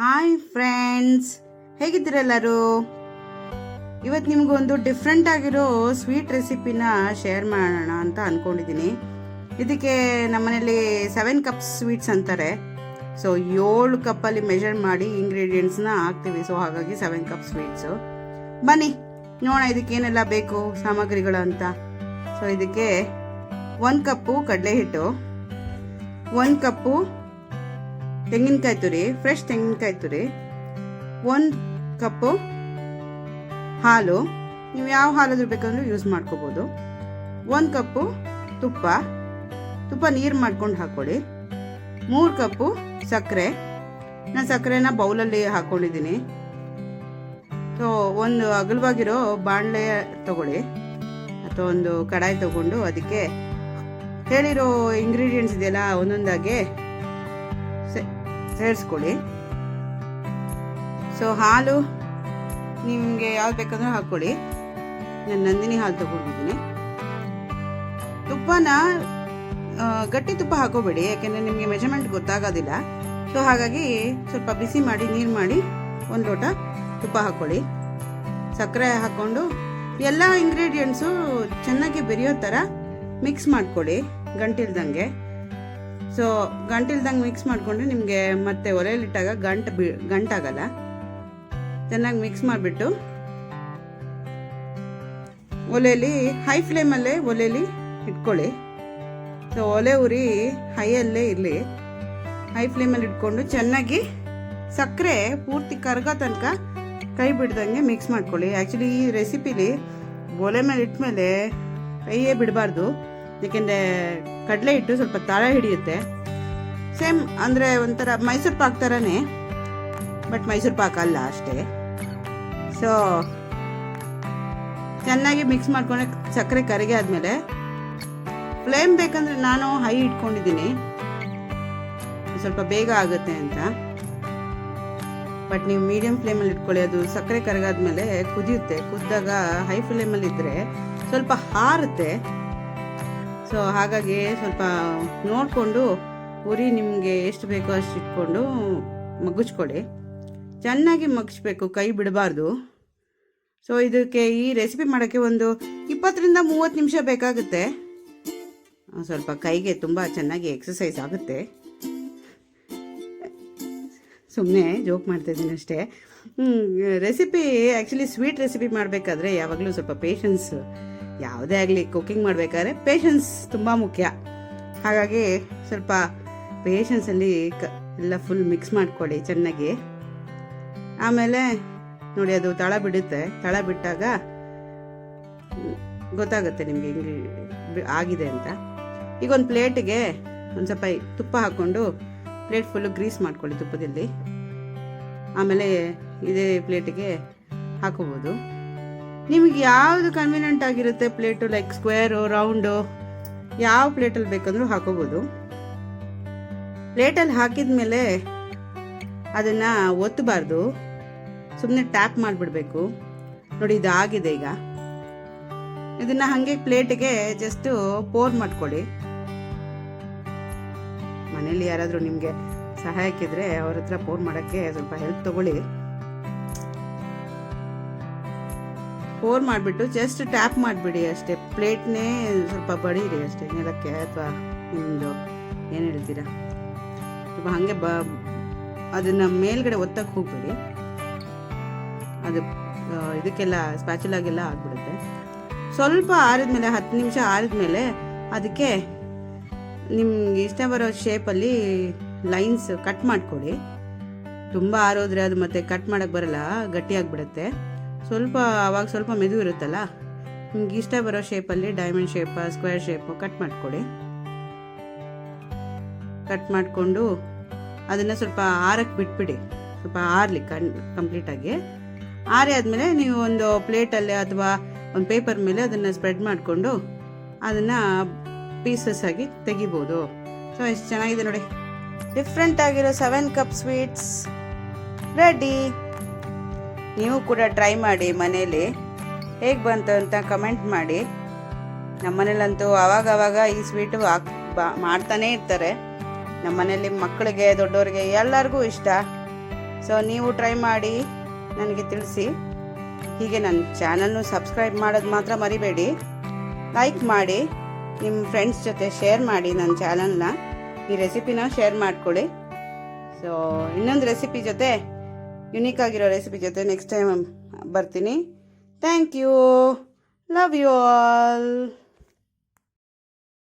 Hi friends, ಹೇಗಿದ್ದೀರೆಲ್ಲರೂ? ಇವತ್ತು ನಿಮಗೊಂದು different ಆಗಿರೋ ಸ್ವೀಟ್ ರೆಸಿಪಿನ ಶೇರ್ ಮಾಡೋಣ ಅಂತ ಅಂದ್ಕೊಂಡಿದ್ದೀನಿ. ಇದಕ್ಕೆ ನಮ್ಮನೇಲಿ 7 ಕಪ್ಸ್ ಸ್ವೀಟ್ಸ್ ಅಂತಾರೆ. ಸೊ 7 ಕಪ್ಪಲ್ಲಿ ಮೆಜರ್ ಮಾಡಿ ಇಂಗ್ರೀಡಿಯೆಂಟ್ಸ್ನ ಹಾಕ್ತೀವಿ. ಸೊ ಹಾಗಾಗಿ 7 ಕಪ್ ಸ್ವೀಟ್ಸು. ಬನ್ನಿ ನೋಡೋಣ ಇದಕ್ಕೆ ಏನೆಲ್ಲ ಬೇಕು ಸಾಮಗ್ರಿಗಳು ಅಂತ. ಸೊ ಇದಕ್ಕೆ 1 ಕಪ್ಪು ಕಡಲೆ ಹಿಟ್ಟು, 1 ಕಪ್ಪು ತೆಂಗಿನಕಾಯಿ ತುರಿ, ಫ್ರೆಶ್ ತೆಂಗಿನಕಾಯಿ ತುರಿ, 1 ಕಪ್ಪು ಹಾಲು, ನೀವು ಯಾವ ಹಾಲಾದ್ರೂ ಬೇಕಂದ್ರೂ ಯೂಸ್ ಮಾಡ್ಕೋಬೋದು, 1 ಕಪ್ಪು ತುಪ್ಪ ನೀರು ಮಾಡ್ಕೊಂಡು ಹಾಕೊಳ್ಳಿ, 3 ಕಪ್ಪು ಸಕ್ಕರೆ. ನಾನು ಸಕ್ಕರೆನ ಬೌಲಲ್ಲಿ ಹಾಕೊಂಡಿದ್ದೀನಿ. ಸೊ ಒಂದು ಅಗಲವಾಗಿರೋ ಬಾಣಲೆ ತಗೊಳ್ಳಿ ಅಥವಾ ಒಂದು ಕಡಾಯಿ ತಗೊಂಡು ಅದಕ್ಕೆ ಹೇಳಿರೋ ಇಂಗ್ರೀಡಿಯೆಂಟ್ಸ್ ಇದೆಯಲ್ಲ ಒಂದೊಂದಾಗೆ ಸೇರಿಸ್ಕೊಳ್ಳಿ. ಸೊ ಹಾಲು ನಿಮಗೆ ಯಾವ್ದು ಬೇಕಂದ್ರೆ ಹಾಕೊಳ್ಳಿ. ನಾನು ನಂದಿನಿ ಹಾಲು ತಗೊಂಡಿದ್ದೀನಿ. ತುಪ್ಪನ ಗಟ್ಟಿ ತುಪ್ಪ ಹಾಕೋಬೇಡಿ, ಯಾಕೆಂದರೆ ನಿಮಗೆ ಮೆಜರ್ಮೆಂಟ್ ಗೊತ್ತಾಗೋದಿಲ್ಲ. ಸೊ ಹಾಗಾಗಿ ಸ್ವಲ್ಪ ಬಿಸಿ ಮಾಡಿ ನೀರು ಮಾಡಿ 1 ಲೋಟ ತುಪ್ಪ ಹಾಕೊಳ್ಳಿ. ಸಕ್ಕರೆ ಹಾಕ್ಕೊಂಡು ಎಲ್ಲ ಇಂಗ್ರೀಡಿಯೆಂಟ್ಸು ಚೆನ್ನಾಗಿ ಬೆರೆಯೋ ಥರ ಮಿಕ್ಸ್ ಮಾಡ್ಕೊಳ್ಳಿ ಗಂಟಿಲ್ದಂಗೆ. ಸೊ ಗಂಟಿಲ್ದಂಗೆ ಮಿಕ್ಸ್ ಮಾಡಿಕೊಂಡ್ರೆ ನಿಮಗೆ ಮತ್ತೆ ಒಲೆಯಲ್ಲಿಟ್ಟಾಗ ಗಂಟಾಗಲ್ಲ. ಚೆನ್ನಾಗಿ ಮಿಕ್ಸ್ ಮಾಡಿಬಿಟ್ಟು ಒಲೆಯಲ್ಲಿ ಹೈ ಫ್ಲೇಮಲ್ಲೇ ಒಲೆಯಲ್ಲಿ ಇಟ್ಕೊಳ್ಳಿ. ಸೊ ಒಲೆ ಉರಿ ಹೈಯಲ್ಲೇ ಇರಲಿ. ಹೈ ಫ್ಲೇಮಲ್ಲಿ ಇಟ್ಕೊಂಡು ಚೆನ್ನಾಗಿ ಸಕ್ಕರೆ ಪೂರ್ತಿ ಕರಗೋ ತನಕ ಕೈ ಬಿಡ್ದಂಗೆ ಮಿಕ್ಸ್ ಮಾಡ್ಕೊಳ್ಳಿ. ಆ್ಯಕ್ಚುಲಿ ಈ ರೆಸಿಪಿಲಿ ಒಲೆ ಮೇಲೆ ಇಟ್ಮೇಲೆ ಕೈಯೇ ಬಿಡಬಾರ್ದು, ಏಕೆಂದರೆ ಕಡಲೆ ಹಿಟ್ಟು ಸ್ವಲ್ಪ ತಳ ಹಿಡಿಯುತ್ತೆ. ಸೇಮ್ ಅಂದರೆ ಒಂಥರ ಮೈಸೂರು ಪಾಕ್ ಥರನೇ, ಬಟ್ ಮೈಸೂರು ಪಾಕ್ ಅಲ್ಲ ಅಷ್ಟೇ. ಸೊ ಚೆನ್ನಾಗಿ ಮಿಕ್ಸ್ ಮಾಡ್ಕೊಂಡೆ ಸಕ್ಕರೆ ಕರಗಿ ಆದಮೇಲೆ ಫ್ಲೇಮ್ ಬೇಕಂದರೆ ನಾನು ಹೈ ಇಟ್ಕೊಂಡಿದ್ದೀನಿ, ಸ್ವಲ್ಪ ಬೇಗ ಆಗುತ್ತೆ ಅಂತ. ಬಟ್ ನೀವು ಮೀಡಿಯಂ ಫ್ಲೇಮಲ್ಲಿ ಇಟ್ಕೊಳ್ಳಿ. ಅದು ಸಕ್ಕರೆ ಕರಗಾದ್ಮೇಲೆ ಕುದಿಯುತ್ತೆ. ಕುದ್ದಾಗ ಹೈ ಫ್ಲೇಮಲ್ಲಿ ಇದ್ದರೆ ಸ್ವಲ್ಪ ಹಾರುತ್ತೆ. ಸೊ ಹಾಗಾಗಿ ಸ್ವಲ್ಪ ನೋಡಿಕೊಂಡು ಉರಿ ನಿಮಗೆ ಎಷ್ಟು ಬೇಕೋ ಅಷ್ಟು ಇಟ್ಕೊಂಡು ಮಗ್ಗಿಸ್ಕೊಳ್ಳಿ. ಚೆನ್ನಾಗಿ ಮಗ್ಗಿಸ್ಬೇಕು, ಕೈ ಬಿಡಬಾರ್ದು. ಸೊ ಇದಕ್ಕೆ ಈ ರೆಸಿಪಿ ಮಾಡೋಕ್ಕೆ ಒಂದು 20 ರಿಂದ 30 ನಿಮಿಷ ಬೇಕಾಗುತ್ತೆ. ಸ್ವಲ್ಪ ಕೈಗೆ ತುಂಬ ಚೆನ್ನಾಗಿ ಎಕ್ಸಸೈಸ್ ಆಗುತ್ತೆ. ಸುಮ್ಮನೆ ಜೋಕ್ ಮಾಡ್ತಾಯಿದ್ದೀನಿ ಅಷ್ಟೇ. ರೆಸಿಪಿ ಆ್ಯಕ್ಚುಲಿ ಸ್ವೀಟ್ ರೆಸಿಪಿ ಮಾಡಬೇಕಾದ್ರೆ ಯಾವಾಗಲೂ ಸ್ವಲ್ಪ ಪೇಷನ್ಸ್, ಯಾವುದೇ ಆಗಲಿ ಕುಕ್ಕಿಂಗ್ ಮಾಡಬೇಕಾದ್ರೆ ಪೇಷನ್ಸ್ ತುಂಬ ಮುಖ್ಯ. ಹಾಗಾಗಿ ಸ್ವಲ್ಪ ಪೇಷನ್ಸಲ್ಲಿ ಎಲ್ಲ ಫುಲ್ ಮಿಕ್ಸ್ ಮಾಡ್ಕೊಳ್ಳಿ ಚೆನ್ನಾಗಿ. ಆಮೇಲೆ ನೋಡಿ ಅದು ತಳ ಬಿಡುತ್ತೆ. ತಳ ಬಿಟ್ಟಾಗ ಗೊತ್ತಾಗುತ್ತೆ ನಿಮಗೆ ಆಗಿದೆ ಅಂತ. ಈಗ ಒಂದು ಪ್ಲೇಟಿಗೆ ಒಂದು ಸ್ವಲ್ಪ ತುಪ್ಪ ಹಾಕ್ಕೊಂಡು ಪ್ಲೇಟ್ ಫುಲ್ಲು ಗ್ರೀಸ್ ಮಾಡ್ಕೊಳ್ಳಿ ತುಪ್ಪದಲ್ಲಿ. ಆಮೇಲೆ ಇದೇ ಪ್ಲೇಟಿಗೆ ಹಾಕೋಬೋದು. ನಿಮಗೆ ಯಾವುದು ಕನ್ವೀನಿಯೆಂಟ್ ಆಗಿರುತ್ತೆ ಪ್ಲೇಟು, ಲೈಕ್ ಸ್ಕ್ವೇರು, ರೌಂಡು, ಯಾವ ಪ್ಲೇಟಲ್ಲಿ ಬೇಕಂದ್ರೂ ಹಾಕೋಬೋದು. ಪ್ಲೇಟಲ್ಲಿ ಹಾಕಿದ ಮೇಲೆ ಅದನ್ನು ಒತ್ತಬಾರ್ದು, ಸುಮ್ಮನೆ ಟ್ಯಾಪ್ ಮಾಡಿಬಿಡ್ಬೇಕು. ನೋಡಿ ಇದಾಗಿದೆ. ಈಗ ಇದನ್ನು ಹಾಗೆ ಪ್ಲೇಟಿಗೆ ಜಸ್ಟು ಪೋರ್ ಮಾಡ್ಕೊಳ್ಳಿ. ಮನೇಲಿ ಯಾರಾದರೂ ನಿಮಗೆ ಸಹಾಯಕ್ಕಿದ್ರೆ ಅವ್ರ ಹತ್ರ ಪೋರ್ ಮಾಡೋಕ್ಕೆ ಸ್ವಲ್ಪ ಹೆಲ್ಪ್ ತಗೊಳ್ಳಿ. ಪೋರ್ ಮಾಡಿಬಿಟ್ಟು ಜಸ್ಟ್ ಟ್ಯಾಪ್ ಮಾಡಿಬಿಡಿ ಅಷ್ಟೇ. ಪ್ಲೇಟ್ನೇ ಸ್ವಲ್ಪ ಬಡೀರಿ ಅಷ್ಟೇ ನೆಲಕ್ಕೆ, ಅಥವಾ ನಿಮ್ಮದು ಏನು ಹೇಳ್ತೀರಾ, ಸ್ವಲ್ಪ ಹಾಗೆ ಅದನ್ನು ಮೇಲ್ಗಡೆ ಒತ್ತಕ್ಕೆ ಹೋಗ್ಬೇಡಿ. ಅದು ಇದಕ್ಕೆಲ್ಲ ಸ್ಪ್ಯಾಚುಲಾಗೆಲ್ಲ ಆಗಿಬಿಡುತ್ತೆ. ಸ್ವಲ್ಪ ಆರಿದ್ಮೇಲೆ 10 ನಿಮಿಷ ಆರಿದ್ಮೇಲೆ ಅದಕ್ಕೆ ನಿಮ್ಗೆ ಇಷ್ಟ ಬರೋ ಶೇಪಲ್ಲಿ ಲೈನ್ಸ್ ಕಟ್ ಮಾಡ್ಕೊಳ್ಳಿ. ತುಂಬ ಆರೋದ್ರೆ ಅದು ಮತ್ತೆ ಕಟ್ ಮಾಡೋಕ್ಕೆ ಬರಲ್ಲ, ಗಟ್ಟಿಯಾಗಿಬಿಡುತ್ತೆ. ಆವಾಗ ಸ್ವಲ್ಪ ಮೆದು ಇರುತ್ತಲ್ಲ, ನಿಮ್ಗೆ ಇಷ್ಟ ಬರೋ ಶೇಪಲ್ಲಿ diamond shape, square shape cut ಮಾಡ್ಕೊಳ್ಳಿ. ಕಟ್ ಮಾಡಿಕೊಂಡು ಅದನ್ನು ಸ್ವಲ್ಪ ಆರಕ್ಕೆ ಬಿಟ್ಬಿಡಿ, ಸ್ವಲ್ಪ ಆರಲಿ ಕಂಪ್ಲೀಟಾಗಿ. ಆರಿ ಆದಮೇಲೆ ನೀವು ಒಂದು ಪ್ಲೇಟಲ್ಲಿ ಅಥವಾ ಒಂದು ಪೇಪರ್ ಮೇಲೆ ಅದನ್ನು ಸ್ಪ್ರೆಡ್ ಮಾಡಿಕೊಂಡು ಅದನ್ನು ಪೀಸಸ್ ಆಗಿ ತೆಗಿಬೋದು. ಸೊ ಎಷ್ಟು ಚೆನ್ನಾಗಿದೆ ನೋಡಿ, ಡಿಫ್ರೆಂಟ್ ಆಗಿರೋ 7 ಕಪ್ ಸ್ವೀಟ್ಸ್ ರೆಡಿ. ನೀವು ಕೂಡ ಟ್ರೈ ಮಾಡಿ ಮನೇಲಿ. ಹೇಗೆ ಬಂತು ಅಂತ ಕಮೆಂಟ್ ಮಾಡಿ. ನಮ್ಮ ಮನೇಲಂತೂ ಆವಾಗ ಈ ಸ್ವೀಟು ಮಾಡ್ತಾನೇ ಇರ್ತಾರೆ. ನಮ್ಮ ಮನೇಲಿ ಮಕ್ಕಳಿಗೆ, ದೊಡ್ಡವರಿಗೆ ಎಲ್ಲರಿಗೂ ಇಷ್ಟ. ಸೊ ನೀವು ಟ್ರೈ ಮಾಡಿ ನನಗೆ ತಿಳಿಸಿ. ಹೀಗೆ ನನ್ನ ಚಾನಲ್ನು ಸಬ್ಸ್ಕ್ರೈಬ್ ಮಾಡೋದು ಮಾತ್ರ ಮರಿಬೇಡಿ. ಲೈಕ್ ಮಾಡಿ, ನಿಮ್ಮ ಫ್ರೆಂಡ್ಸ್ ಜೊತೆ ಶೇರ್ ಮಾಡಿ, ನನ್ನ ಚಾನಲ್ನ ಈ ರೆಸಿಪಿನ ಶೇರ್ ಮಾಡಿಕೊಡಿ. ಸೊ ಇನ್ನೊಂದು ರೆಸಿಪಿ ಜೊತೆ, ಯುನೀಕ್ ಆಗಿರೋ ರೆಸಿಪಿ ಜೊತೆ ನೆಕ್ಸ್ಟ್ ಟೈಮ್ ಬರ್ತೀನಿ. Thank you. Love you all.